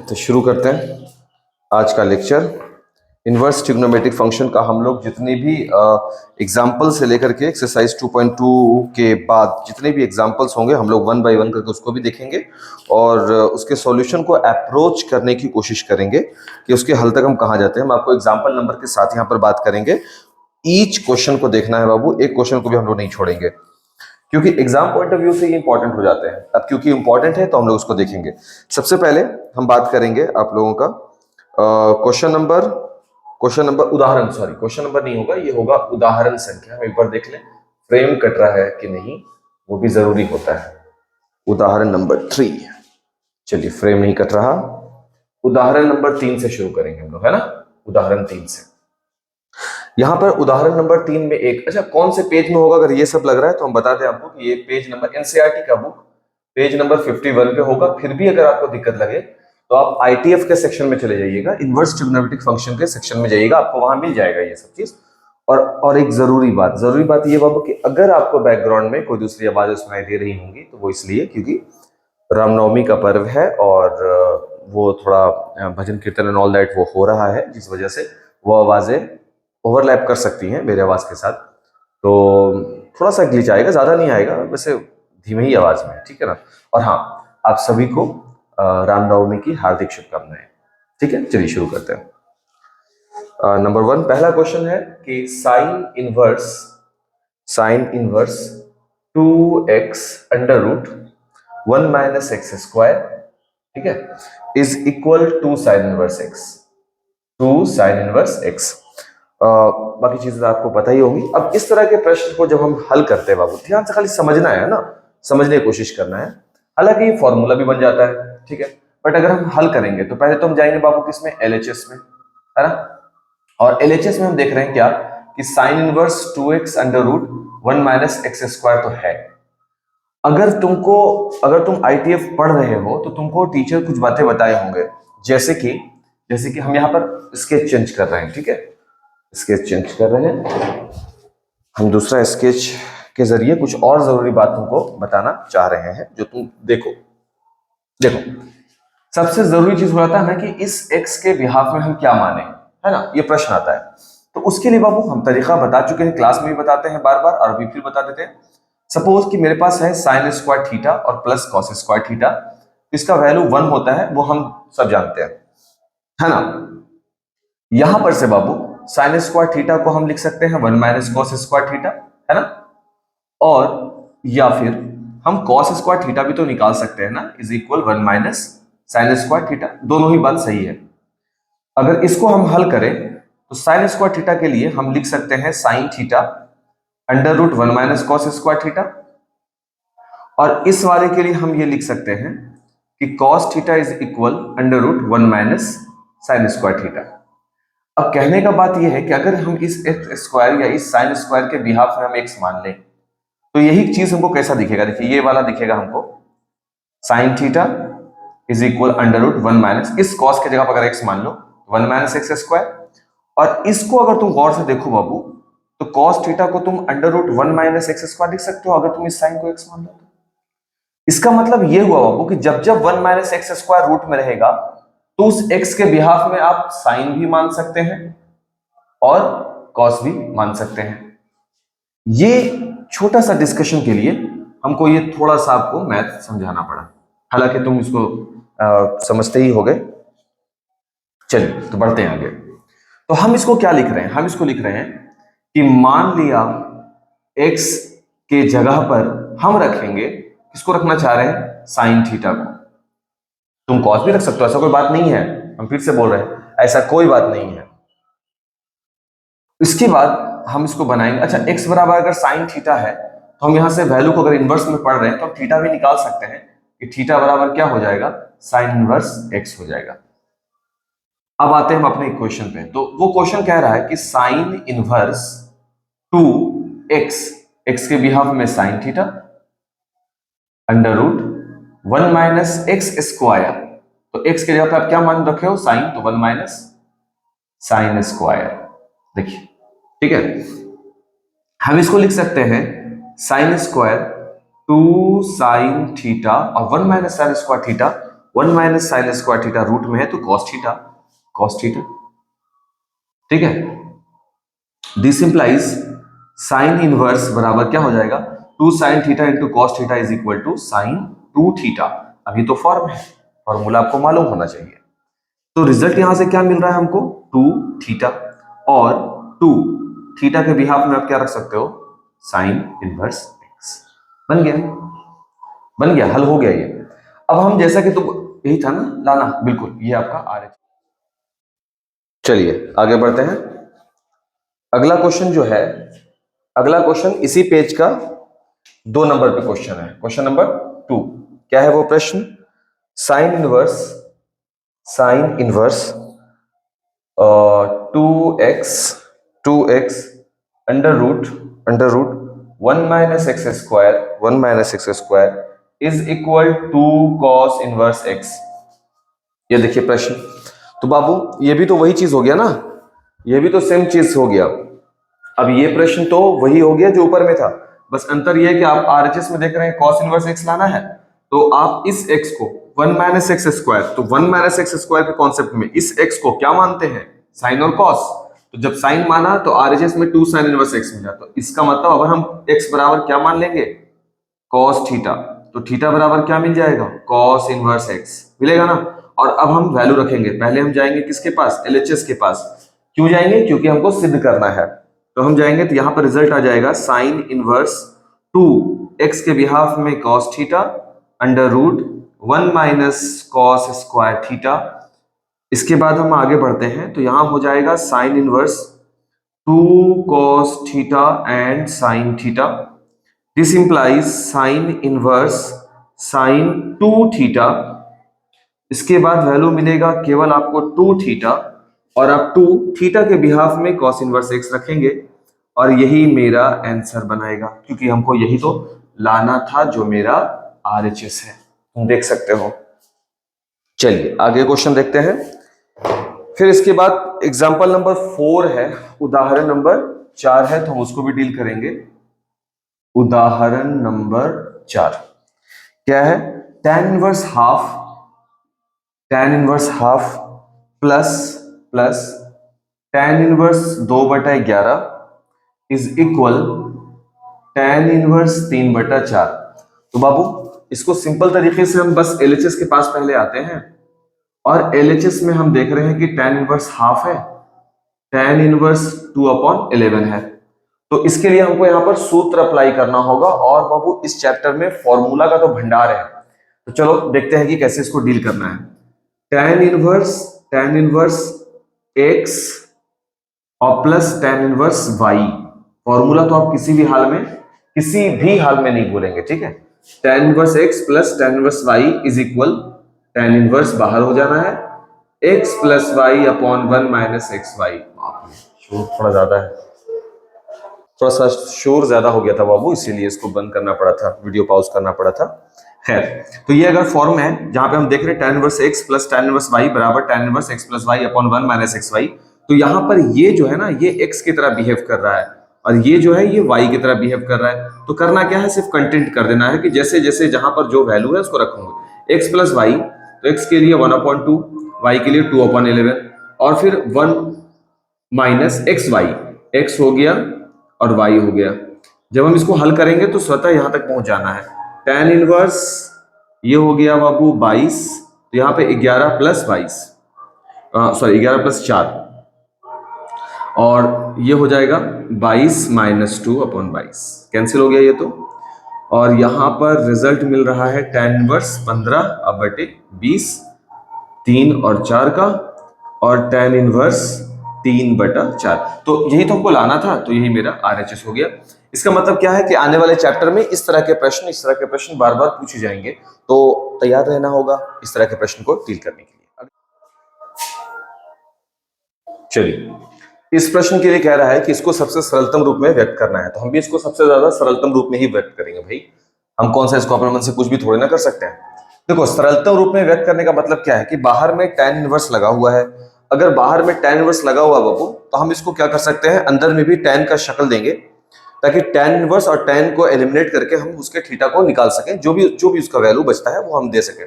तो शुरू करते हैं आज का लेक्चर। इन्वर्स ट्रिग्नोमेट्रिक फंक्शन का हम लोग जितने भी एग्जाम्पल से लेकर के एक्सरसाइज 2.2 के बाद जितने भी एग्जाम्पल्स होंगे हम लोग वन बाय वन करके उसको भी देखेंगे और उसके सॉल्यूशन को अप्रोच करने की कोशिश करेंगे कि उसके हल तक हम कहाँ जाते हैं। हम आपको एग्जाम्पल नंबर के साथ यहाँ पर बात करेंगे। ईच क्वेश्चन को देखना है बाबू, एक क्वेश्चन को भी हम लोग नहीं छोड़ेंगे क्योंकि एग्जाम पॉइंट ऑफ व्यू से ये इंपॉर्टेंट हो जाते हैं। अब क्योंकि इंपॉर्टेंट है तो हम लोग उसको देखेंगे। सबसे पहले हम बात करेंगे आप लोगों का क्वेश्चन नंबर उदाहरण, सॉरी क्वेश्चन नंबर नहीं होगा, ये होगा उदाहरण संख्या। हम एक बार देख लें फ्रेम कट रहा है कि नहीं, वो भी जरूरी होता है। उदाहरण नंबर 3, चलिए फ्रेम नहीं कट रहा। उदाहरण नंबर 3 से शुरू करेंगे हम लोग, है ना। उदाहरण 3 से, यहां पर उदाहरण नंबर 3 में एक, अच्छा कौन से पेज में होगा, अगर ये सब लग रहा है तो हम बता दें आपको कि ये पेज नंबर एनसीईआरटी का बुक पेज नंबर 51 पे होगा। फिर भी अगर आपको दिक्कत लगे तो आप आईटीएफ के सेक्शन में चले जाइएगा, इन्वर्स ट्रिग्नोमेट्रिक फंक्शन के सेक्शन में जाइएगा, आपको वहां मिल जाएगा ये सब चीज। और एक जरूरी बात ये बाबू कि अगर आपको बैकग्राउंड में कोई दूसरी आवाजें सुनाई दे रही होंगी तो वो इसलिए क्योंकि रामनवमी का पर्व है और वो थोड़ा भजन कीर्तन एंड ऑल दैट वो हो रहा है, जिस वजह से वो आवाजें ओवरलैप कर सकती हैं मेरे आवाज के साथ, तो थोड़ा सा ग्लिच आएगा, ज्यादा नहीं आएगा, वैसे धीमे ही आवाज में, ठीक है ना। और हाँ, आप सभी को रामनवमी की हार्दिक शुभकामनाएं। ठीक है, चलिए शुरू करते हैं। नंबर 1 पहला क्वेश्चन है कि sine inverse 2x under root 1 minus x square, ठीक है, is equal to sine inverse x. बाकी चीजें तो आपको पता ही होंगी। अब इस तरह के प्रश्न को जब हम हल करते हैं बाबू, ध्यान से खाली समझना है ना, समझने की कोशिश करना है। हालांकि ये फॉर्मूला भी बन जाता है, ठीक है, बट अगर हम हल करेंगे तो पहले तो हम जाएंगे बाबू किसमें, एलएचएस में, है ना। और एलएचएस में हम देख रहे हैं क्या कि sine inverse 2x under root 1 minus x square तो है। अगर तुम आईटीएफ पढ़ रहे हो तो तुमको टीचर कुछ बातें बताए होंगे, जैसे कि हम यहाँ पर स्केच चेंज कर रहे हैं, ठीक है, स्केच चेंज कर रहे हैं हम, दूसरा स्केच के जरिए कुछ और जरूरी बात तुमको बताना चाह रहे हैं जो तुम देखो। सबसे जरूरी चीज बताता है कि इस x के बिहाफ में हम क्या माने, है ना, ये प्रश्न आता है। तो उसके लिए बाबू हम तरीका बता चुके हैं, क्लास में भी बताते हैं बार बार और अभी फिर बता देते हैं। सपोज कि मेरे पास है साइन स्क्वायर थीटा और प्लस कॉस स्क्वायर थीटा, इसका वैल्यू 1 होता है, वो हम सब जानते हैं, है ना। यहां पर से बाबू साइन स्क्वायर थीटा को हम लिख सकते हैं 1 माइनस कॉस स्क्वायर थीटा, है ना, और या फिर हम कॉस स्क्वायर थीटा भी तो निकाल सकते हैं ना, is equal 1 minus sine square theta, दोनों ही बात सही है। अगर इसको हम हल करें तो साइन स्क्वायर थीटा के लिए हम लिख सकते हैं sine theta under root 1 minus cos square theta, और इस वाले के लिए हम ये लिख सकते हैं कि cos theta is equal under root 1 minus sine square theta. अब कहने का बात यह है कि अगर हम इस एक्स स्क्वायर या इस साइन स्क्वायर के बिहाफ में हम एक्स मान लें तो यही चीज हमको कैसा दिखेगा, देखिए ये वाला दिखेगा हमको sine theta is equal under root 1 minus, इस कॉस की जगह पर अगर एक्स मान लो 1 माइनस एक्स स्क्वायर, और इसको अगर तुम गौर से देखो बाबू तो कॉस थीटा को तुम under root 1 minus x square लिख सकते हो अगर तुम इस साइन को एक्स मान लो तो। इसका मतलब ये हुआ बाबू कि जब जब 1 माइनस एक्स स्क्वायर रूट में रहेगा तो उस x के बिहाफ में आप साइन भी मान सकते हैं और कॉस भी मान सकते हैं। ये छोटा सा डिस्कशन के लिए हमको ये थोड़ा सा आपको मैथ समझाना पड़ा, हालांकि तुम इसको समझते ही होगे। चलिए तो बढ़ते हैं आगे। तो हम इसको क्या लिख रहे हैं, हम इसको लिख रहे हैं कि मान लिया x के जगह पर हम रखेंगे, किसको रखना चाह रहे हैं, साइन थीटा को। तुम कॉस भी रख सकते हो, ऐसा कोई बात नहीं है, हम फिर से बोल रहे हैं ऐसा कोई बात नहीं है। इसके बाद हम इसको बनाएंगे, अच्छा x बराबर अगर साइन थीटा है तो हम यहां से वैल्यू को अगर इनवर्स में पढ़ रहे हैं तो हम थीटा भी निकाल सकते हैं कि थीटा बराबर क्या हो जाएगा, साइन इनवर्स x हो जाएगा। अब आते हैं हम अपने इक्वेशन पे। तो वो क्वेश्चन कह रहा है कि साइन इनवर्स 2x, x के बिहाफ में sine theta under root 1 minus x square, तो x के जगह पे आप क्या मान रखे हो, साइन, तो 1 माइनस साइन स्क्वायर। देखिए ठीक है, हम इसको लिख सकते हैं साइन स्क्वायर 2 साइन थीटा और 1 minus sine square theta 1 minus sine square theta root में है तो कॉस थीटा, कॉस थीटा, ठीक है। दिस इंप्लाइज साइन इनवर्स बराबर क्या हो जाएगा, 2 sine theta into cos theta is equal to sine 2 theta. अभी तो फॉर्म है, फॉर्मूला आपको मालूम होना चाहिए। तो रिजल्ट यहां से क्या मिल रहा है हमको, 2 थीटा, और 2 थीटा के बिहाफ में आप क्या रख सकते हो, साइन इनवर्स एक्स। बन गया, बन गया, हल हो गया ये। अब हम जैसा कि तुम यही था ना लाना, बिल्कुल ये आपका आर एच। चलिए आगे बढ़ते हैं। अगला क्वेश्चन जो है, अगला क्वेश्चन इसी पेज का 2 नंबर पे क्वेश्चन है, क्वेश्चन नंबर 2। क्या है वो प्रश्न, sine inverse, sine inverse 2x under root 1 minus x square is equal to cos inverse x. ये देखिए प्रश्न। तो बाबू ये भी तो वही चीज हो गया ना, ये भी तो सेम चीज हो गया। अब ये प्रश्न तो वही हो गया जो ऊपर में था, बस अंतर ये है कि आप आरएचएस में देख रहे हैं कॉस इनवर्स एक्स लाना है, तो आप इस एक्स को 1 माइनस एक्स स्क्वायर, तो 1 माइनस एक्स स्क्वायर के कॉन्सेप्ट में इस एक्स को क्या मानते हैं, साइन और कॉस। तो जब साइन माना तो आरएचएस में 2 साइन इनवर्स एक्स मिला, तो इसका मतलब अगर हम एक्स बराबर क्या मान लेंगे, कॉस थीटा, तो थीटा बराबर क्या मिल जाएगा, कॉस इनवर्स एक्स मिलेगा ना। और अब हम वैल्यू रखेंगे, पहले हम जाएंगे किसके पास, एलएचएस के पास। क्यों जाएंगे, क्योंकि हमको सिद्ध करना है। तो हम जाएंगे तो यहां पर रिजल्ट आ जाएगा साइन इनवर्स 2 एक्स के बिहाफ में cos theta under root 1 minus cos square theta. इसके बाद हम आगे बढ़ते हैं तो यहां हो जाएगा sine inverse 2 cos theta and sine theta. This implies sign inverse sign 2 theta. इसके बाद वैल्यू मिलेगा केवल आपको 2 थीटा, और आप 2 थीटा के बिहाफ में cos इनवर्स एक्स रखेंगे, और यही मेरा आंसर बनाएगा, क्योंकि हमको यही तो लाना था जो मेरा आरएचएस है, तुम देख सकते हो। चलिए आगे क्वेश्चन देखते हैं। फिर इसके बाद एग्जांपल नंबर 4 है, उदाहरण नंबर 4 है, तो हम उसको भी डील करेंगे। उदाहरण नंबर 4 क्या है, tan inverse half plus tan inverse 2/11 is equal tan inverse 3/4। तो बाबू इसको सिंपल तरीके से हम बस एलएचएस के पास पहले आते हैं, और एलएचएस में हम देख रहे हैं कि tan इनवर्स हाफ है, tan इनवर्स 2/11 है। तो इसके लिए हमको यहाँ पर सूत्र अप्लाई करना होगा, और बाबू इस चैप्टर में फॉर्मूला का तो भंडार है। तो चलो देखते हैं कि कैसे इसको डील करना है। tan इनवर्स x और plus tan inverse y, formula तो आप किसी भी हाल में नहीं भूलेंगे, ठीक है। tan inverse x plus tan inverse y is equal, tan inverse बाहर हो जाना है, x plus y upon 1 minus x y. शोर थोड़ा ज्यादा है, थोड़ा सा शोर ज्यादा हो गया था बाबू, इसीलिए इसको बंद करना पड़ा था, वीडियो पॉज करना पड़ा था। है तो ये अगर फॉर्म है जहां पे हम देख रहे हैं tan inverse x plus tan inverse y बराबर tan inverse x plus y upon 1 minus x y, तो यहां पर ये जो है ना ये x की तरह बिहेव कर रहा है, और ये जो है ये y की तरह बिहेव कर रहा है। तो करना क्या है, सिर्फ कंटेंट कर देना है कि जैसे जैसे जहां पर जो वैल्यू है उसको रखूंगा। x प्लस वाई, तो x के लिए 1/2, y के लिए 2/11, और फिर 1 माइनस एक्स वाई, एक्स हो गया और y हो गया। जब हम इसको हल करेंगे तो स्वतः यहां तक पहुंच जाना है। tan इनवर्स ये हो गया बाबू 22, तो यहाँ पे 11 प्लस 22, सॉरी 11 प्लस 4, और ये हो जाएगा 22 माइनस 2/22, कैंसिल हो गया ये तो। और यहाँ पर रिजल्ट मिल रहा है tan इनवर्स 15/20, 3 और 4 का, और tan इनवर्स 3/4। तो यही तो हमको लाना था, तो यही मेरा आरएचएस हो गया। इसका मतलब क्या है कि आने वाले चैप्टर में इस तरह के प्रश्न बार बार पूछे जाएंगे, तो तैयार रहना होगा इस तरह के प्रश्न को डील करने के लिए। चलिए इस प्रश्न के लिए कह रहा है कि इसको सबसे सरलतम रूप में व्यक्त करना है, तो हम भी इसको सबसे ज्यादा सरलतम रूप में ही व्यक्त करेंगे भाई। हम कौन सा इसको अपने मन से कुछ भी थोड़ी ना कर सकते हैं। देखो सरलतम रूप में व्यक्त करने का मतलब क्या है कि बाहर में tan इनवर्स लगा हुआ है, अगर बाहर में tan इनवर्स लगा हुआ बाबू, तो हम इसको क्या कर सकते हैं, अंदर में भी tan का शक्ल देंगे, ताकि tan इनवर्स और tan को एलिमिनेट करके हम उसके थीटा को निकाल सकें, जो भी उसका वैल्यू बचता है वो हम दे सकें।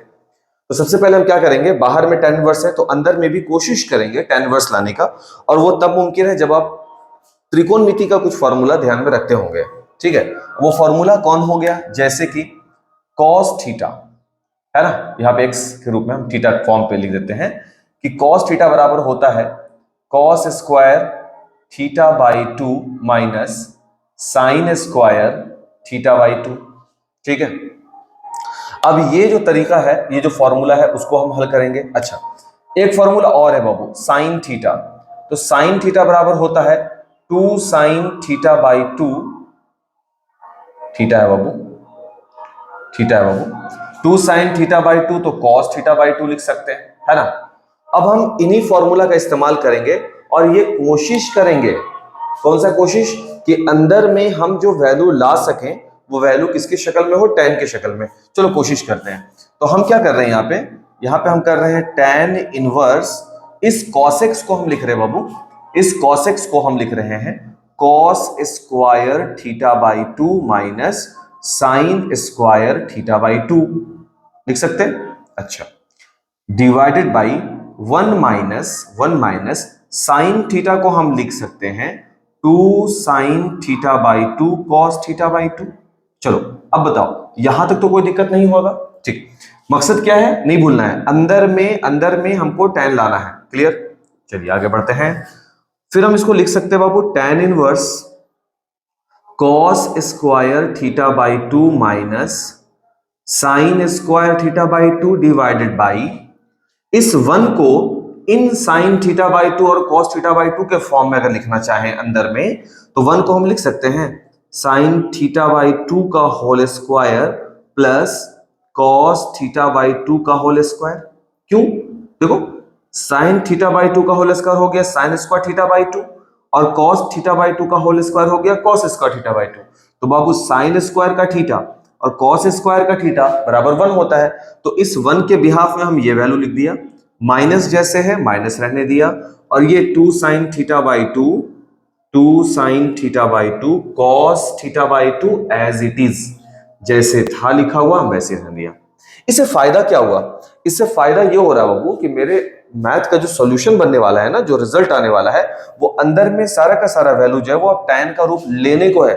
तो सबसे पहले हम क्या करेंगे, बाहर में tan इनवर्स है तो अंदर में भी कोशिश करेंगे tan इनवर्स लाने का, और वो तब मुमकिन है जब आप त्रिकोणमिति का कुछ फॉर्मूला ध्यान में रखते होंगे। ठीक है, वो फॉर्मूला कौन हो गया, जैसे कि cos थीटा है ना, यहाँ पे x के रूप में हम थीटा फॉर्म पे लिख देते हैं कि cos थीटा बराबर होता है cos square theta by 2 minus sine square theta by 2। ठीक है, अब ये जो तरीका है, ये जो फॉर्मूला है उसको हम हल करेंगे। अच्छा, एक फॉर्मूला और है बाबू, साइन थीटा। तो साइन थीटा बराबर होता है 2 साइन थीटा बाई 2, थीटा है बाबू, थीटा है बाबू, 2 साइन थीटा बाई 2, तो कॉस थीटा बाई 2 लिख सकते हैं, है ना। अब हम इन्हीं फॉर्मूला का इस्तेमाल करेंगे और ये कोशिश करेंगे, कौन सा कोशिश, कि अंदर में हम जो वैल्यू ला सकें वो वैल्यू किसकी शक्ल में हो, tan की शक्ल में। चलो कोशिश करते हैं। तो हम क्या कर रहे हैं यहाँ पे हम कर रहे हैं tan इनवर्स, इस cos x को हम लिख रहे हैं बाबू, इस cos x को हम लिख रहे हैं cos square theta by 2 minus sine square theta by 2 लिख सकते हैं। अच्छा, divided by 1 minus sine theta को हम लिख सकते हैं 2 sine theta by 2 cos theta by 2। चलो अब बताओ, यहां तक तो कोई दिक्कत नहीं होगा। ठीक, मकसद क्या है, नहीं भूलना है, अंदर में हमको tan लाना है। क्लियर, चलिए आगे बढ़ते हैं। फिर हम इसको लिख सकते हैं बाबू tan inverse cos square theta by 2 minus sine square theta by 2 divided by, इस 1 को इन साइन थीटा बाई 2 और cos थीटा बाई 2 के फॉर्म में अगर लिखना चाहें अंदर में, तो 1 को हम लिख सकते हैं साइन थीटा बाई 2 का whole square plus cos theta by 2 का होल स्क्वायर। क्यों, देखो साइन थीटा बाई 2 का होल स्क्वायर हो गया साइन स्क्वायर थीटा बाई 2, और cos थीटा बाई 2 का होल स्क्वायर हो गया cos स्क्वायर थीटा बाई 2। तो बाबू साइन स्क्वायर का थीटा और cos स्क्वायर का थीटा बराबर 1 होता है, तो इस 1 के बिहाफ में हम ये वैल्यू लिख दिया, माइनस जैसे है माइनस रहने दिया, और ये 2 sine theta by 2, 2 sine theta by 2 cos theta by 2 as it is, जैसे था लिखा हुआ वैसे रहने दिया। इससे फायदा क्या हुआ, इससे फायदा ये हो रहा है बाबू कि मेरे मैथ का जो सॉल्यूशन बनने वाला है ना, जो रिजल्ट आने वाला है, वो अंदर में सारा का सारा वैल्यू जो है वो अब tan का रूप लेने को है।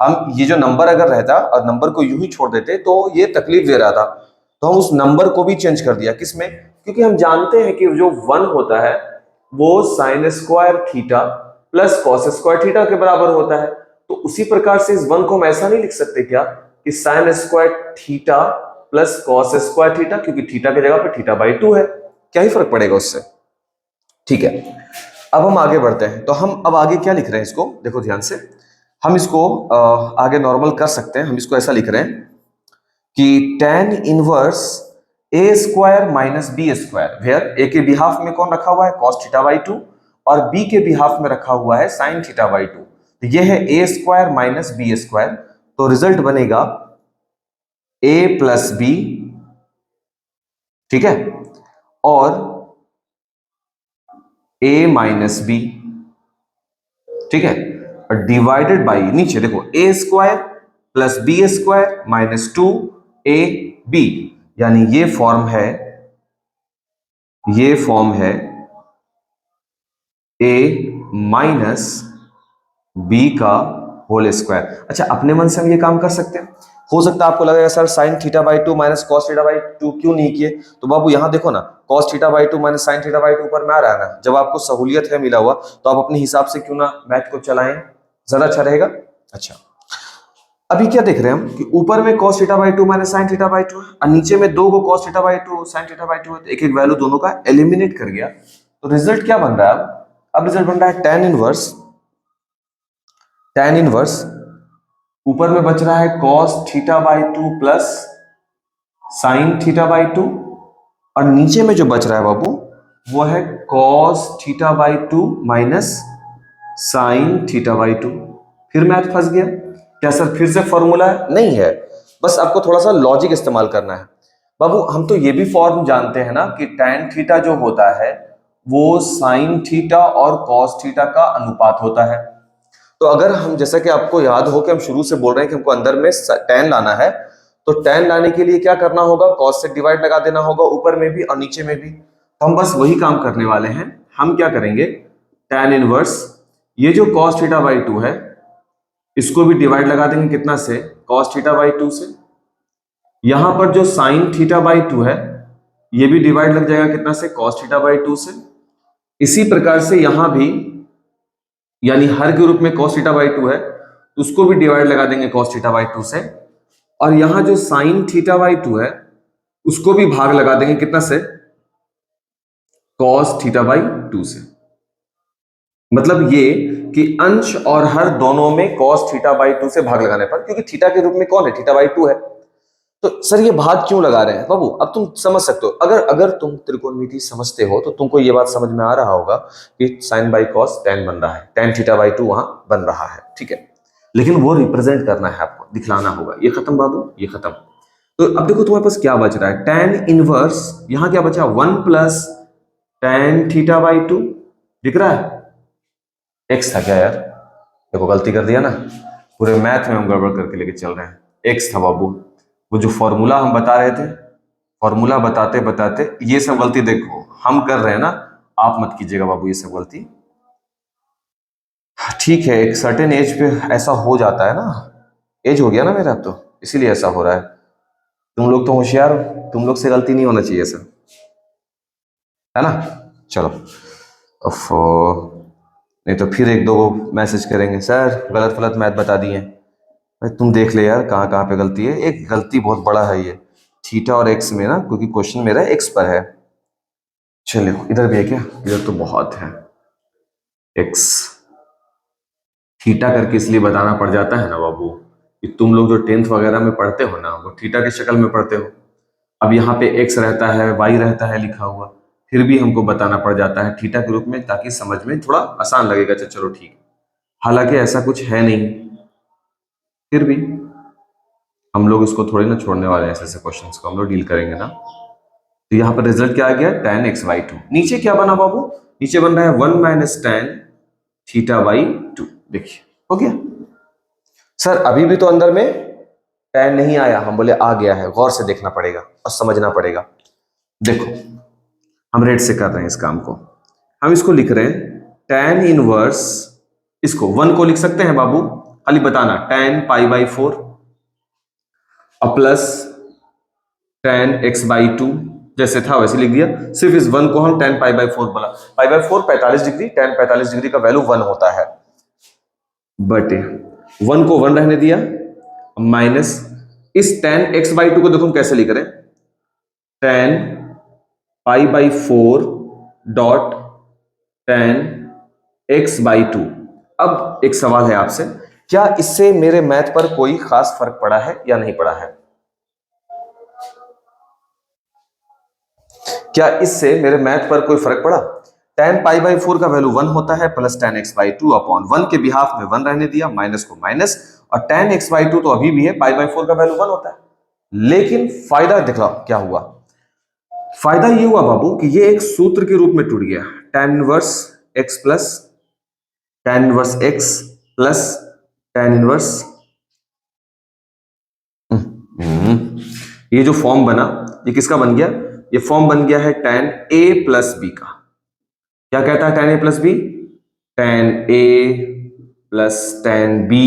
हम ये जो नंबर अगर रहता और नंबर को यूं ही छोड़ देते तो ये तकलीफ दे रहा था, तो हम उस नंबर को भी चेंज कर दिया। किसमें, क्योंकि हम जानते हैं कि जो 1 होता है वो sign square theta plus cos square theta के बराबर होता है। तो उसी प्रकार से इस 1 को हम ऐसा नहीं लिख सकते क्या कि sign square theta plus cos square theta, क्योंकि थीटा की जगह पर थीटा बाई 2 है, क्या ही फर्क पड़ेगा उससे। ठीक है, अब हम आगे बढ़ते हैं। तो हम अब आगे क्या लिख रहे हैं, इसको देखो ध्यान से, हम इसको आगे नॉर्मल कर सकते हैं। हम इसको ऐसा लिख रहे हैं कि tan inverse a square minus B square, where a के बिहाफ में कौन रखा हुआ है cos थीटा बाई 2 और b के बिहाफ में रखा हुआ है sin थीटा बाई 2। तो ये है a square minus B square, तो रिजल्ट बनेगा a प्लस बी, ठीक है, और a माइनस बी, ठीक है, और डिवाइडेड बाई नीचे देखो a square plus B square minus 2ab, यानी ये फॉर्म है a माइनस बी का होल स्क्वायर। अच्छा, अपने मन से हम ये काम कर सकते हैं। हो सकता है आपको लगेगा sir sign theta by 2 minus cos theta by 2 क्यों नहीं किए, तो बाबू यहां देखो ना, cos theta by 2 minus sign theta by 2 ऊपर में आ रहा है ना। जब आपको सहूलियत है मिला हुआ तो आप अपने हिसाब से क्यों ना मैथ को चलाएं, ज्यादा अच्छा रहेगा। अच्छा, अभी क्या देख रहे हैं हम कि ऊपर में cos theta by 2 minus sin theta by 2 है, और नीचे में 2 को cos theta by 2 sin theta by 2 है, तो एक एक वैल्यू दोनों का एलिमिनेट कर गया। तो रिजल्ट क्या बन रहा है, अब रिजल्ट बन रहा है tan इनवर्स ऊपर में बच रहा है cos theta by 2 plus sin theta by 2, और नीचे में जो बच रहा है बाबू वो है cos theta by 2 minus sin theta by 2। फिर मैथ फंस गया क्या सर, फिर से फॉर्मूला है? नहीं है, बस आपको थोड़ा सा लॉजिक इस्तेमाल करना है। बाबू हम तो ये भी फॉर्म जानते हैं ना कि tan थीटा जो होता है वो sin थीटा और cos थीटा का अनुपात होता है। तो अगर हम, जैसा कि आपको याद हो कि हम शुरू से बोल रहे हैं कि हमको अंदर में tan लाना है, तो tan लाने के लिए क्या करना होगा, cos से डिवाइड लगा देना होगा, ऊपर में भी और नीचे में भी। तो हम बस वही काम करने वाले हैं। हम क्या करेंगे, tan इनवर्स ये जो cos थीटा बाई 2 है इसको भी डिवाइड लगा देंगे कितना से, cos थीटा बाई 2 से। यहां पर जो sin थीटा बाई 2 है ये भी डिवाइड लग जाएगा कितना से, cos थीटा बाई 2 से। इसी प्रकार से यहां भी, यानी हर के रूप में cos थीटा बाई 2 है तो उसको भी डिवाइड लगा देंगे cos थीटा बाई 2 से। और यहां जो sin थीटा बाई 2 है उसको भी भाग लगा देंगे कितना से, cos थीटा बाई 2 से। मतलब ये कि अंश और हर दोनों में cos थीटा बाई 2 से भाग लगाने पर, क्योंकि थीटा के रूप में कौन है, थीटा बाई 2 है। तो सर ये भाग क्यों लगा रहे हैं बाबू, अब तुम समझ सकते हो। अगर तुम त्रिकोणमिति समझते हो तो तुमको ये बात समझ में आ रहा होगा कि sin बाई cos tan बन रहा है, tan थीटा बाई 2 वहां बन रहा है, ठीक है। लेकिन वो रिप्रेजेंट करना है आपको, दिखलाना होगा। ये खत्म बाबू, ये खत्म। तो अब देखो तुम्हारे पास क्या बच रहा है, tan इनवर्स, यहां क्या बचा, 1 प्लस tan थीटा बाई 2, दिख रहा है। x था क्या यार, देखो गलती कर दिया ना, पूरे मैथ में हम गड़बड़ करके लेके चल रहे हैं। x था बाबू, वो जो फॉर्मूला हम बता रहे थे, फॉर्मूला बताते बताते ये सब गलती देखो हम कर रहे हैं ना, आप मत कीजिएगा बाबू ये सब गलती। ठीक है, एक सर्टेन एज पे ऐसा हो जाता है ना, एज हो गया ना मेरा अब तो, इसीलिए ऐसा हो रहा है। तुम लोग तो होशियार हो, तुम लोग से गलती नहीं होना चाहिए सर, है ना। चलो, ओफो, नहीं तो फिर एक दो मैसेज करेंगे, सर गलत गलत मैथ बता दिए। भाई तुम देख ले यार कहाँ कहाँ पे गलती है, एक गलती बहुत बड़ा है ये, थीटा और एक्स में ना, क्योंकि क्वेश्चन मेरा एक्स पर है। चलिए इधर भी है क्या, इधर तो बहुत है। एक्स थीटा करके इसलिए बताना पड़ जाता है ना बाबू कि तुम लोग जो 10th वगैरह में पढ़ते हो ना वो थीटा के शक्ल में पढ़ते हो। अब यहाँ पे एक्स रहता है, वाई रहता है लिखा हुआ, फिर भी हमको बताना पड़ जाता है थीटा के रूप में, ताकि समझ में थोड़ा आसान लगेगा। चलो ठीक, हालांकि ऐसा कुछ है नहीं, फिर भी हम लोग इसको थोड़ी ना छोड़ने वाले हैं, ऐसे ऐसे क्वेश्चंस को हम लोग डील करेंगे ना। तो यहाँ पर रिजल्ट क्या आ गया, tan x बाई 2। नीचे क्या बना बाबू, नीचे बन रहा है 1 माइनस tan थीटा बाई 2। देखिए हो गया। सर अभी भी तो अंदर में tan नहीं आया, हम बोले आ गया है, गौर से देखना पड़ेगा और समझना पड़ेगा। देखो हम रेट से कर रहे हैं इस काम को, हम इसको लिख रहे हैं tan इनवर्स, इसको 1 को लिख सकते हैं बाबू, खाली बताना tan पाई बाई 4 और प्लस tan x बाई 2, जैसे था वैसे लिख दिया। सिर्फ इस 1 को हम tan पाई बाई 4 बोला, पाई बाई 4 45 डिग्री, tan 45 डिग्री का वैल्यू 1 होता है, बटे 1 को 1 रहने दिया, माइनस इस tan x बाई 2 को देखो हम कैसे लिख रहे हैं, tan pi by 4 dot tan x by 2। अब एक सवाल है आपसे, क्या इससे मेरे मैथ पर कोई खास फर्क पड़ा है या नहीं पड़ा है? क्या इससे मेरे मैथ पर कोई फर्क पड़ा? tan पाई बाई 4 का वैल्यू 1 होता है, plus tan x by 2 upon 1 के बिहाफ में 1 रहने दिया, माइनस को माइनस, और tan x बाई 2 तो अभी भी है, पाई बाई 4 का वैल्यू 1 होता है। लेकिन फायदा दिखलाओ क्या हुआ, फायदा ये हुआ बाबू कि ये एक सूत्र के रूप में टूट गया, tan inverse x plus tan inverse x plus tan inverse, ये जो फॉर्म बना ये किसका बन गया, ये फॉर्म बन गया है tan a प्लस बी का। क्या कहता है tan a plus B, tan a plus tan b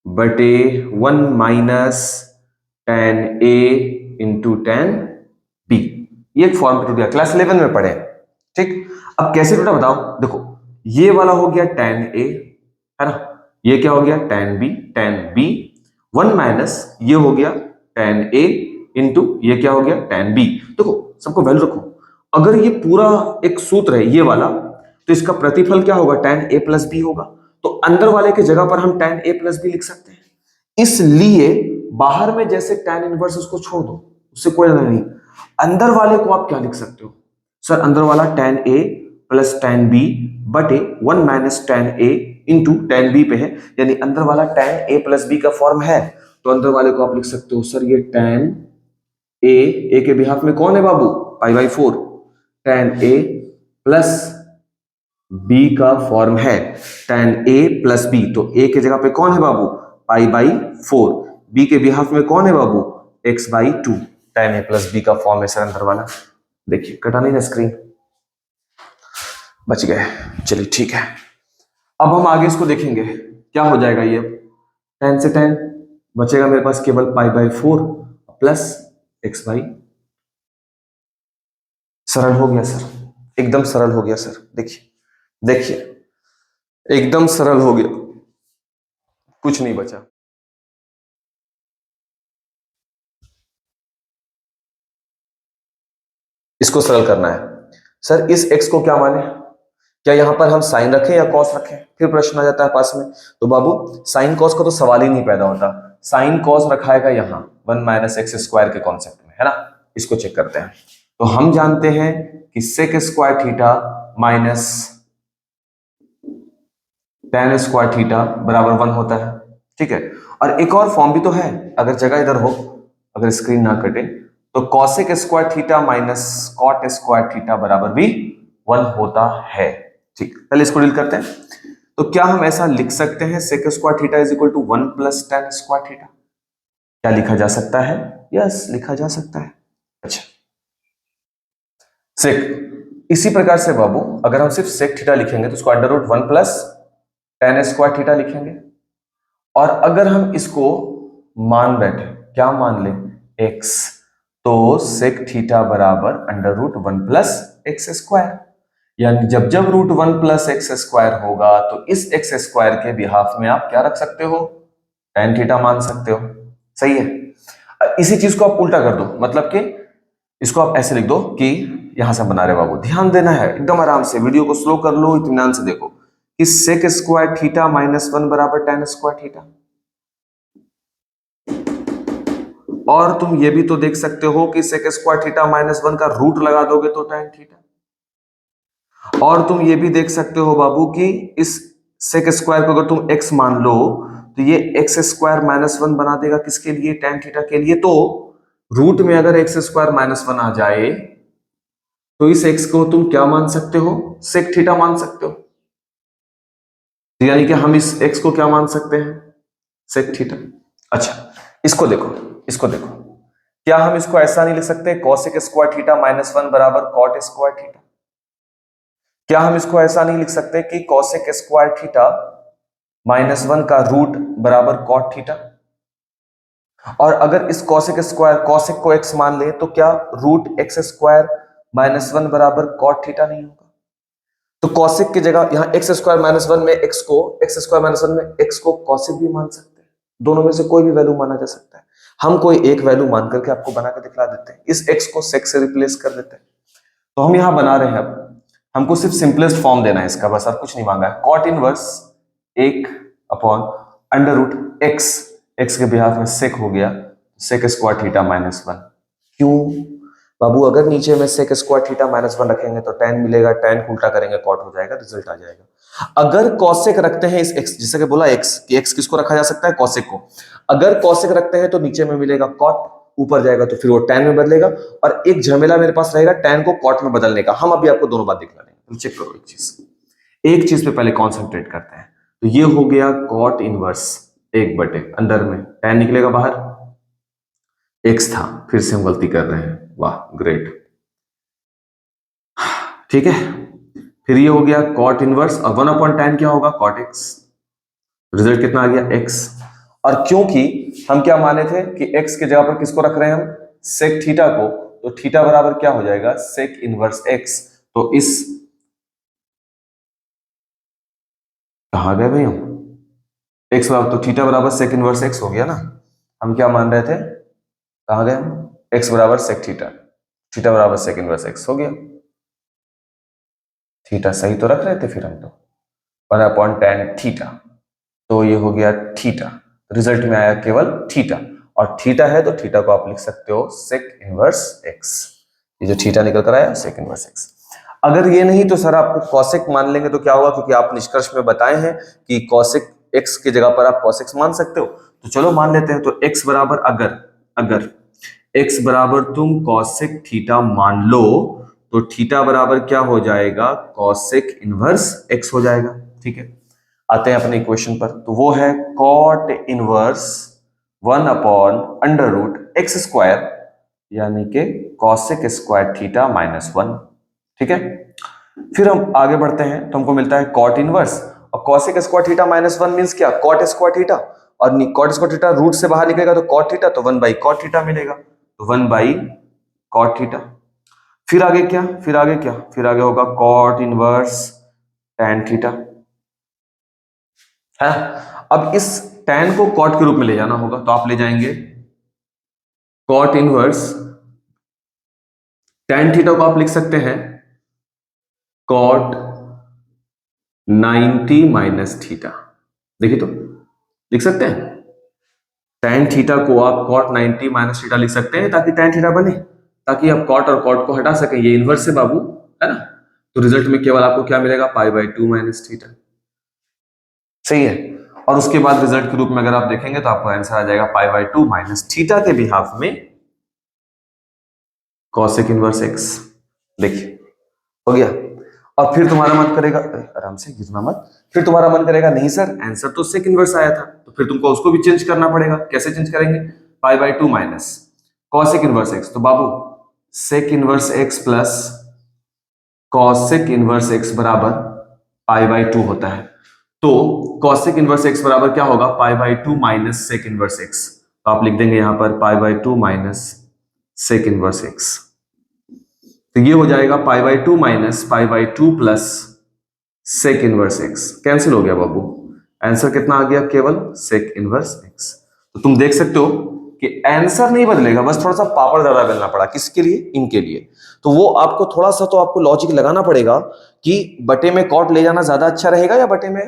बटे 1 minus tan a into tan b। ये एक फॉर्म टूट गया, क्लास 11 में पढ़े, ठीक। अब कैसे टूटा बताओ, देखो ये वाला हो गया tan a, है ना, ये क्या हो गया tan b 1 माइनस ये हो गया tan a इंटू ये क्या हो गया tan b। देखो सबको वैल्यू रखो, अगर ये पूरा एक सूत्र है ये वाला, तो इसका प्रतिफल क्या होगा, tan a प्लस बी होगा, तो अंदर वाले की जगह पर हम tan a प्लस बी लिख सकते हैं। इसलिए बाहर में जैसे tan इनवर्स उसको छोड़ दो, उससे कोई लेना नहीं, अंदर वाले को आप क्या लिख सकते हो, सर अंदर वाला tan a plus tan b बटे 1 minus tan a into tan b पे है, यानी अंदर वाला tan a प्लस b का फॉर्म है, तो अंदर वाले को आप लिख सकते हो, सर ये tan a के बिहाफ में कौन है बाबू, pi by 4, tan a plus b का फॉर्म है tan a प्लस b, तो a की जगह पे कौन है बाबू, पाई बाई 4, बी के बिहाफ में कौन है बाबू, x/2 tan a plus B का फॉर्म है सर अंदर वाला। देखिए कटा नहीं ना स्क्रीन, बच गए, चलिए ठीक है। अब हम आगे इसको देखेंगे क्या हो जाएगा ये, tan से tan बचेगा मेरे पास केवल π/4 प्लस x/, सरल हो गया सर, एकदम सरल हो गया सर। देखिए देखिए एकदम सरल हो गया, कुछ नहीं बचा। इसको सरल करना है सर, इस x को क्या माने, क्या यहां पर हम साइन रखें या कॉस रखें, फिर प्रश्न आ जाता है पास में। तो बाबू साइन कॉस का तो सवाल ही नहीं पैदा होता, साइन कॉस रखाएगा यहां 1 - x² के कॉन्सेप्ट में, है ना। इसको चेक करते हैं। तो हम जानते हैं कि sec square theta minus tan square theta बराबर 1 होता है, ठीक है। और एक और फॉर्म भी तो है, अगर जगह इधर हो, अगर स्क्रीन ना कटे, तो cosec square theta minus cot square theta बराबर भी 1 होता है, ठीक। पहले इसको डील करते हैं। तो क्या हम ऐसा लिख सकते हैं sec square theta is equal to 1 plus tan square theta, क्या लिखा जा सकता है, यस लिखा जा सकता है। अच्छा सेक, इसी प्रकार से बाबू अगर हम सिर्फ सेक थीटा लिखेंगे तो उसको under root 1 plus tan square theta लिखेंगे। और अगर हम इसको मान बैठे, क्या मान लें, x, तो सेक थीटा बराबर under root 1 plus x square, यानी जब जब रूट 1 प्लस एक्स स्क्वायर होगा तो इस एक्स स्क्वायर के बिहाफ में आप क्या रख सकते हो, tan थीटा मान सकते हो, सही है। इसी चीज को आप उल्टा कर दो, मतलब कि इसको आप ऐसे लिख दो कि यहां से बना रहे बाबू, ध्यान देना है एकदम आराम से, वीडियो को स्लो कर लो, इत्मीनान से देखो कि सेक स्क्वायर थीटा -1 बराबर tan स्क्वायर थीटा। और तुम ये भी तो देख सकते हो कि सेक स्क्वायर थीटा -1 का रूट लगा दोगे तो tan थीटा। और तुम ये भी देख सकते हो बाबू कि इस सेक स्क्वायर को अगर तुम x मान लो तो ये x स्क्वायर -1 बना देगा, किसके लिए, tan थीटा के लिए। तो रूट में अगर x स्क्वायर -1 आ जाए तो इस x को तुम क्या मान सकते हो, सेक थीटा मान सकते हो। यानी कि हम इस x को क्या मान सकते हैं, सेक थीटा। अच्छा इसको देखो, इसको देखो, क्या हम इसको ऐसा नहीं लिख सकते कॉसेक स्क्वायर थीटा -1 बराबर कॉट स्क्वायर थीटा, क्या हम इसको ऐसा नहीं लिख सकते कि कॉसेक स्क्वायर थीटा -1 का रूट बराबर कॉट थीटा। और अगर इस कॉसेक स्क्वायर, कॉसेक को x मान ले तो क्या रूट एक्स स्क्वायर -1 बराबर कॉट थीटा नहीं होगा। तो कॉसेक की जगह यहां एक्स स्क्वायर -1 में x को, एक्स स्क्वायर -1 में x को कॉसेक भी मान सकते हैं, दोनों में से कोई भी वैल्यू माना जा सकता है। हम कोई एक वैल्यू मान करके आपको बना के दिखला देते हैं, इस x को सेक से रिप्लेस कर देते हैं। तो हम यहां बना रहे हैं, अब हमको सिर्फ सिंपलेस्ट फॉर्म देना है इसका, बस और कुछ नहीं मांगा है। Cot inverse 1 upon under root x के बिहाफ में सेक हो गया, सेक स्क्वायर थीटा -1। क्यों बाबू, अगर नीचे में सेक स्क्वायर थीटा -1 रखेंगे तो tan मिलेगा, tan उल्टा करेंगे कॉट हो जाएगा, रिजल्ट आ जाएगा। अगर कॉसेक रखते हैं इस x, जैसे कि बोला x कि x किसको रखा जा सकता है, कॉसेक को, अगर कॉसेक रखते हैं तो नीचे में मिलेगा कॉट, ऊपर जाएगा तो फिर वो tan में बदलेगा, और एक झमेला मेरे पास रहेगा tan को कॉट में बदलने का। हम अभी आपको दोनों बात दिखला देंगे, तो चेक करो एक चीज पे पहले कॉन्सेंट्रेट करते हैं। तो ये हो गया कॉट इनवर्स 1 बटे अंदर में tan निकलेगा बाहर, x था, फिर से हम गलती कर रहे हैं, वाह ग्रेट, ठीक है। फिर ये हो गया कॉट इनवर्स, और 1/tan क्या होगा, कॉट x, रिजल्ट कितना आ गया, x। और क्योंकि हम क्या माने थे कि x की जगह पर किसको रख रहे हैं हम, सेक थीटा को, तो थीटा बराबर क्या हो जाएगा, सेक इनवर्स x। तो इस, कहां गए भाई हम, x बराबर, तो थीटा बराबर सेक इनवर्स x हो गया ना। हम क्या मान रहे थे, कहां गए हम, x बराबर सेक थीटा, थीटा बराबर सेक इनवर्स x हो गया। थीटा सही तो रख रहे थे फिर हम तो, 1/tan थीटा, तो ये हो गया थीटा, रिजल्ट में आया केवल थीटा, और थीटा है तो थीटा को आप लिख सकते हो सेक इनवर्स x। ये जो थीटा निकल कर आया सेक इनवर्स x। अगर ये नहीं तो सर आपको कॉसेक मान लेंगे तो क्या होगा, क्योंकि आप निष्कर्ष में बताए हैं कि कॉसेक x की जगह पर आप कॉसेक मान सकते हो, तो चलो मान लेते हैं। तो x बराबर, अगर x बराबर तुम कॉसेक थीटा मान लो तो थीटा बराबर क्या हो जाएगा, कॉसेक इनवर्स x हो जाएगा, ठीक है। आते हैं अपने इक्वेशन पर, तो वो है cot inverse 1 upon under root x square यानी कि कॉसेक स्क्वायर थीटा माइनस 1। ठीक है, फिर हम आगे बढ़ते हैं तो हमको मिलता है कॉट इनवर्स, और cosec square theta minus 1 means क्या, कॉट स्क्वायर थीटा, और कॉट स्क्वायर थीटा रूट से बाहर निकलेगा तो कॉट थीटा, तो 1 बाई कॉट थीटा मिलेगा, तो 1 बाई कॉट थीटा। फिर आगे क्या, फिर आगे क्या, फिर आगे होगा कॉट इनवर्स टैन थीटा है। अब इस टैन को कॉट के रूप में ले जाना होगा तो आप ले जाएंगे कॉट इनवर्स टैन थीटा को आप लिख सकते हैं कॉट 90 माइनस थीटा। देखिए तो लिख सकते हैं टैन थीटा को आप कॉट 90 माइनस थीटा लिख सकते हैं ताकि टैन थीटा बने, ताकि आप कॉट और कॉट को हटा सकें। ये इनवर्स है बाबू, है ना, तो रिजल्ट में केवल आपको क्या मिलेगा, पाई बाई 2 माइनस थीटा। सही है, और उसके बाद रिजल्ट के रूप में अगर आप देखेंगे तो आपको आंसर आ जाएगा पाई बाई 2 माइनस थीटा के बिहाफ में कॉसेक इनवर्स एक्स। देखिए हो गया। और फिर तुम्हारा मन करेगा, आराम से गिरना मत, फिर तुम्हारा मन करेगा नहीं सर आंसर तो सेक इनवर्स आया था, तो फिर तुमको उसको भी चेंज करना पड़ेगा। कैसे चेंज करेंगे, pi by 2 minus cosec inverse x, तो बाबू sec inverse x plus cosec inverse x बराबर पाई बाई 2 होता है। तो कॉसेक इनवर्स एक्स बराबर क्या होगा, pi by 2 minus sec inverse x, तो आप लिख देंगे यहां पर pi by 2 minus sec inverse x, तो ये हो जाएगा pi by 2 minus pi by 2 plus sec inverse x. Cancel हो गया बाबू, आंसर कितना आ गया, केवल सेक इनवर्स एक्स। तो तुम देख सकते हो कि आंसर नहीं बदलेगा, बस थोड़ा सा पापड़ ज्यादा बेलना पड़ा, किसके लिए, इनके लिए। तो वो आपको थोड़ा सा तो आपको लॉजिक लगाना पड़ेगा कि बटे में कॉट ले जाना ज्यादा अच्छा रहेगा या बटे में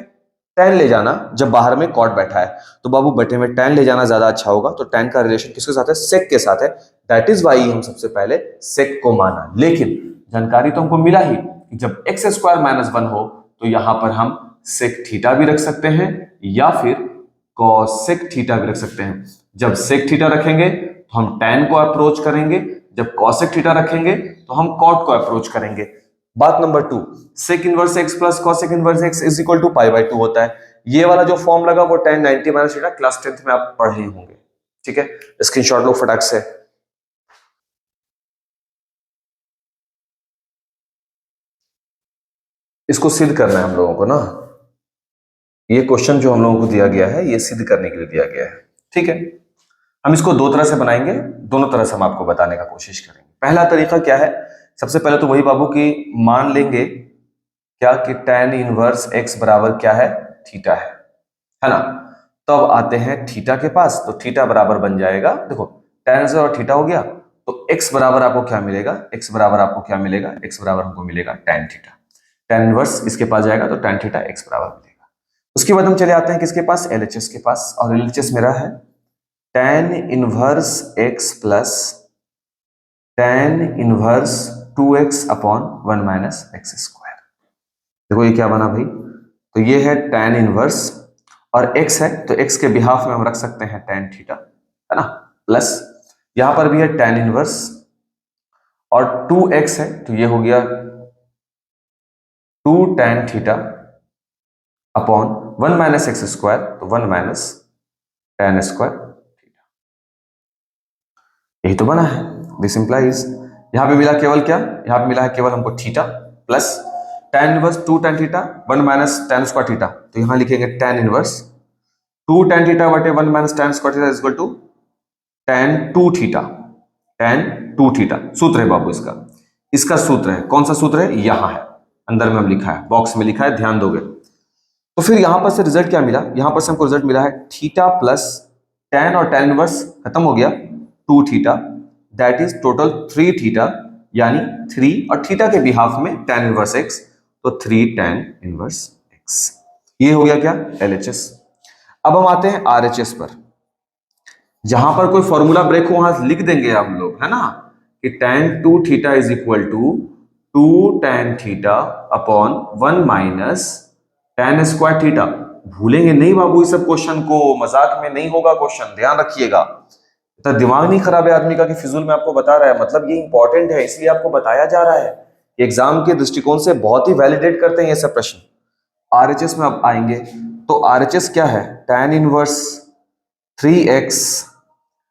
टैन ले जाना, जब बाहर में कॉट बैठा है। तो बाबू बटे में टैन ले जाना ज्यादा अच्छा होगा, तो टैन का रिलेशन किसके साथ है, सेक के साथ है। दैट इज वाई हम सबसे पहले सेक को माना। लेकिन जानकारी तो हमको मिला ही कि जब एक्स स्क्वायर माइनस 1 हो तो यहां पर हम सेक थीटा भी रख सकते हैं या फिर कॉसेक थीटा भी रख सकते हैं। जब सेक थीटा रखेंगे तो हम टैन को अप्रोच करेंगे, जब कॉसेक थीटा रखेंगे तो हम कॉट को अप्रोच करेंगे। बात number 2, sec inverse x plus cosec inverse x is equal to pi by 2 होता है। ये वाला जो फॉर्म लगा वो tan 90 minus theta class 10th में आप पढ़े होंगे। ठीक है, स्क्रीनशॉट लो फटाक से। इसको सिद्ध करना है हम लोगों को ना, ये क्वेश्चन जो हम लोगों को दिया गया है ये सिद्ध करने के लिए दिया गया है। ठीक है, हम इसको दो तरह से बनाएंगे, दोनों तरह से हम आपको बताने का कोशिश करेंगे। पहला तरीका क्या है, सबसे पहले तो वही बाबू की मान लेंगे क्या कि tan इनवर्स x बराबर क्या है, थीटा है ना। तब आते हैं थीटा के पास, तो थीटा बराबर बन जाएगा, देखो tan से और थीटा हो गया, तो x बराबर आपको क्या मिलेगा, x बराबर आपको क्या मिलेगा, x बराबर हमको मिलेगा tan थीटा। tan इनवर्स इसके पास जाएगा तो tan थीटा x बराबर मिलेगा। उसके बाद हम चले आते हैं किसके पास, LHS के पास, और LHS मेरा है tan inverse x plus tan inverse 2x upon 1 minus x square. देखो ये क्या बना भाई, तो ये है tan इनवर्स और x है तो x के बिहाफ में हम रख सकते हैं tan थीटा, है ना, प्लस यहां पर भी है tan इनवर्स और 2x है तो ये हो गया 2 tan theta upon 1 minus x square, तो 1 माइनस tan स्क्वायर थीटा। यही तो बना है, दिस इंप्लाइज, यहां पे मिला केवल क्या, यहां पे मिला है केवल हमको theta plus tan inverse 2 tan theta 1 minus tan square theta, तो यहां लिखेंगे tan इनवर्स 2 tan थीटा बटे 1 minus tan square theta is equal to tan 2 theta, tan 2 theta सूत्र है बाबू इसका, इसका सूत्र है, कौन सा सूत्र है, यहां है अंदर में हम लिखा है, बॉक्स में लिखा है, ध्यान दोगे। तो फिर यहां पर से रिजल्ट क्या मिला, यहां पर से हमको रिजल्ट मिला है थीटा प्लस tan और tan इनवर्स खत्म हो गया 2 theta, that is total 3 theta, यानी 3 और थीटा के बिहाफ में tan इनवर्स x, तो 3 tan इनवर्स x। ये हो गया क्या, LHS। अब हम आते हैं RHS पर, जहां पर कोई फॉर्मूला ब्रेक हो वहां लिख देंगे हम लोग, है ना, कि tan 2 theta is equal to 2 tan theta upon 1 minus tan square theta. भूलेंगे नहीं बाबू इस सब क्वेश्चन को, मजाक में नहीं होगा क्वेश्चन, ध्यान रखिएगा। तो दिमाग नहीं खराब है आदमी का कि फिजूल में आपको बता रहा है, मतलब ये इंपॉर्टेंट है इसलिए आपको बताया जा रहा है, एग्जाम के दृष्टिकोण से बहुत ही वैलिडेट करते हैं ये सब प्रश्न। RHS में अब आएंगे तो RHS क्या है, tan inverse 3x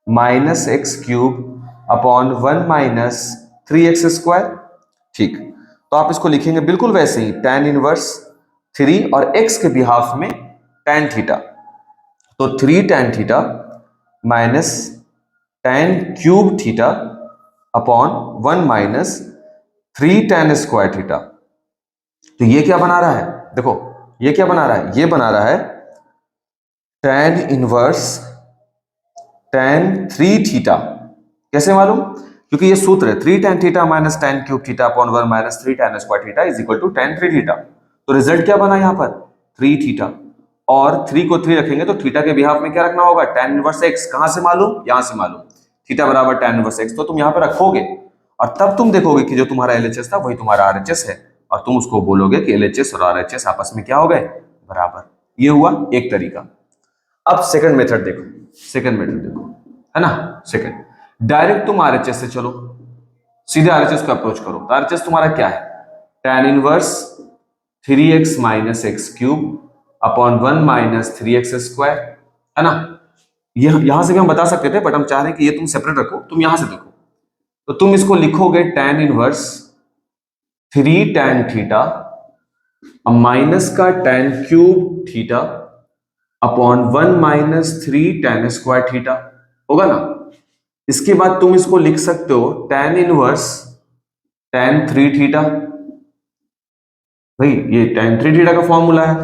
minus x cube upon 1 minus 3x square. ठीक, तो आप इसको लिखेंगे बिल्कुल वैसे ही, tan इनवर्स 3 और x के बिहाफ में tan थीटा, तो 3 tan theta minus tan cube theta upon 1 minus 3 tan square theta. तो ये क्या बना रहा है, देखो ये क्या बना रहा है, ये बना रहा है tan इनवर्स tan 3 थीटा। कैसे मालूम, क्योंकि ये सूत्र है 3 tan theta minus tan cube theta upon 1 minus 3 tan square theta is equal to tan 3 theta. तो रिजल्ट क्या बना यहाँ पर 3 थीटा, और 3 को 3 रखेंगे तो थीटा के बिहाफ में क्या रखना होगा, tan इनवर्स x। कहां से मालूम, यहां से मालूम, थीटा बराबर tan इनवर्स x। तो तुम यहाँ पर रखोगे और तब तुम देखोगे कि जो तुम्हारा LHS था वही तुम्हारा RHS है, और तुम उसको बोलोगे कि LHS और RHS आपस में क्या हो गए, बराबर। ये हुआ एक तरीका। अब सेकंड मेथड देखो, सेकंड मेथड देखो, है ना। सेकंड, डायरेक्ट तुम RHS से चलो, सीधे RHS को अप्रोच करो। तो RHS तुम्हारा क्या है, tan inverse 3x minus x cube upon 1 minus 3x square, है ना। ये यहां से भी हम बता सकते थे, बट हम चाह रहे हैं कि ये तुम सेपरेट रखो, तुम यहां से देखो। तो तुम इसको लिखोगे tan inverse 3 tan theta minus का tan cube theta upon 1 minus 3 tan square theta, होगा ना। इसके बाद तुम इसको लिख सकते हो tan इनवर्स tan 3 थीटा, भाई ये tan 3 थीटा का फॉर्मूला है,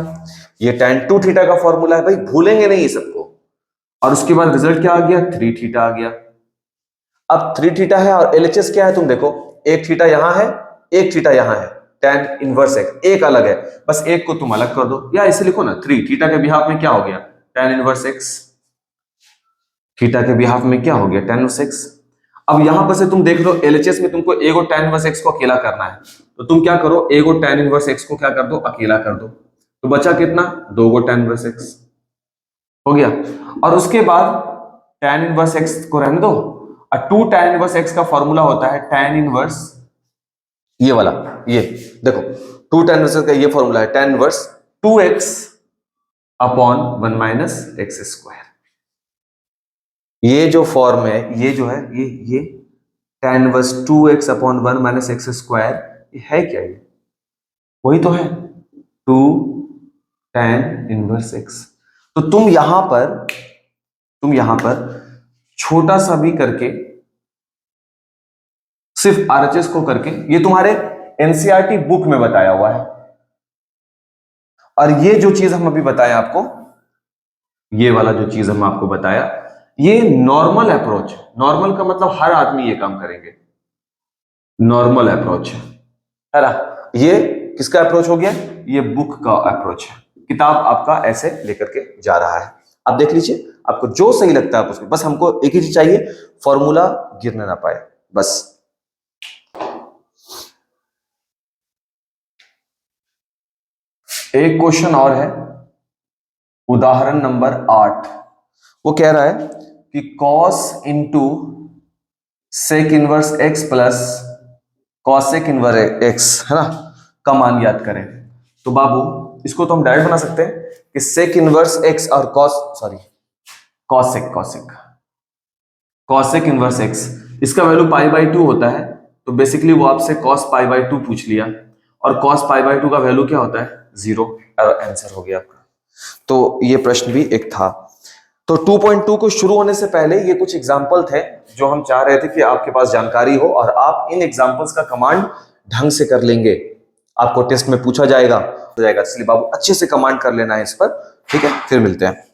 ये tan 2 थीटा का फॉर्मूला है, भाई भूलेंगे नहीं ये सबको। और उसके बाद रिजल्ट क्या आ गया, 3 थीटा आ गया। अब 3 थीटा है और LHS क्या है, तुम देखो, एक थीटा यहां है, एक थीटा यहां है, tan इनवर्स एक्स एक अलग है, बस एक को तुम अलग कर दो, या इसे लिखो ना 3 थीटा के बिहाफ में क्या हो गया, tan इनवर्स एक्स। थीटा के बिहाफ में क्या हो गया, tan इनवर्स एक्स। अब यहां पर से तुम देख लो LHS में तुमको एगो tan इनवर्स एक्स को अकेला करना है, तो तुम क्या करो, एगो tan इनवर्स एक्स को क्या कर दो, अकेला कर दो। तो बचा कितना, 2 गो tan इनवर्स एक्स हो गया। और उसके बाद tan इनवर्स एक्स को रहने दो, और 2 tan इनवर्स एक्स का फॉर्मूला होता है tan इनवर्स, ये वाला, ये देखो 2 tan इनवर्स का ये फॉर्मूला है tan inverse 2x upon 1 minus x square. ये जो फॉर्म है, ये जो है, ये tan inverse 2x upon 1 minus x square, ये है क्या, ये वही तो है 2 tan इनवर्स x। तो तुम यहां पर छोटा सा भी करके, सिर्फ RHS को करके, ये तुम्हारे NCERT बुक में बताया हुआ है। और ये जो चीज हम अभी बताया आपको, ये वाला जो चीज हम आपको बताया, ये नॉर्मल अप्रोच, नॉर्मल का मतलब हर आदमी ये काम करेंगे, नॉर्मल अप्रोच है ना। ये किसका अप्रोच हो गया, ये बुक का अप्रोच है, किताब आपका ऐसे लेकर के जा रहा है। आप देख लीजिए, आपको जो सही लगता है आप उसमें, बस हमको एक ही चीज चाहिए, फॉर्मूला गिरने ना पाए, बस। एक क्वेश्चन और है, उदाहरण नंबर 8। वो कह रहा है कि cos into sec inverse x plus cosec inverse x, है ना, का मान याद करें। तो बाबू इसको तो हम डायरेक्ट बना सकते हैं कि सेक इनवर्स एक्स और कॉसेक इनवर्स एक्स, इसका वैल्यू π/2 होता है। तो बेसिकली वो आपसे cos π/2 पूछ लिया, और cos π/2 का वैल्यू क्या होता है, 0। आंसर हो गया आपका। तो ये प्रश्न भी एक था। तो 2.2 को शुरू होने से पहले ये कुछ एग्जाम्पल थे जो हम चाह रहे थे कि आपके पास जानकारी हो, और आप इन एग्जाम्पल्स का कमांड ढंग से कर लेंगे, आपको टेस्ट में पूछा जाएगा, इसलिए बाबू अच्छे से कमांड कर लेना है इस पर, ठीक है। फिर मिलते हैं।